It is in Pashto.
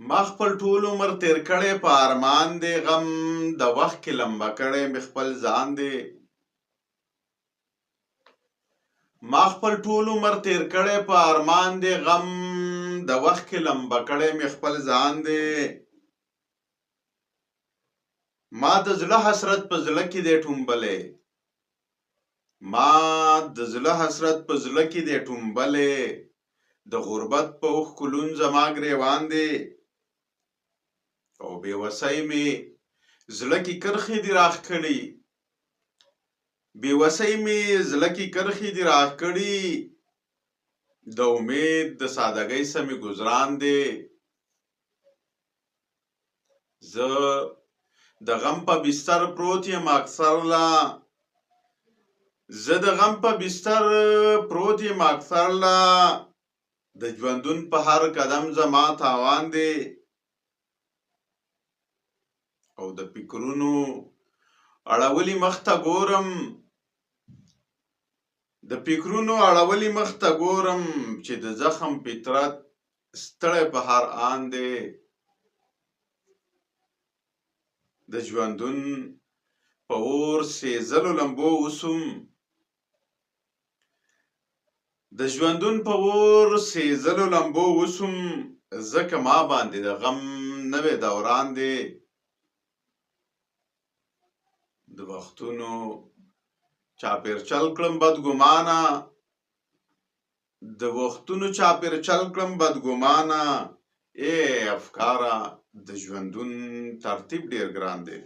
ما خپل ټول عمر تیر کړی په ارمان دی غم د وخت کې لمبه کړی مې خپل ځان دی ما خپل ټول عمر تیر کړی په ارمان دی غم د وخت کې لمبه کړی مې خپل ځان دی ما د زړه حسرت په زړه کې دی ټومبلی ما د زړه حسرت په زړه کې دی ټومبلی د غربت په اوښکو لوند زما ګریوان دی او بې وسۍ مې زړه کې کرښې دي راښکړي بې وسۍ مې زړه کې کرښې دي راښکړي د امید د سادګۍ سمې ګزران دی زه د غم په بستر پروت یم اکثر لا زه د غم په بستر پروت یم اکثر لا د ژوندون په هر قدم زما تاوان دی او د فکرونو اړولي مخ ته ګورم د فکرونو اړولي مخ ته ګورم چې د زخم فطرت ستړی په هر آن دی د ژوندون په اور سېزلو لمبو اوسم د ژوندون په اور سېزلو لمبو اوسم ځکه ما باندې د غم نوی دوران دی د وختونو چاپېرچل کړم بدګمانه د وختونو چاپېرچل کړم بدګمانه ای افکاره د ژوندون ترتیب ډېر ګران دی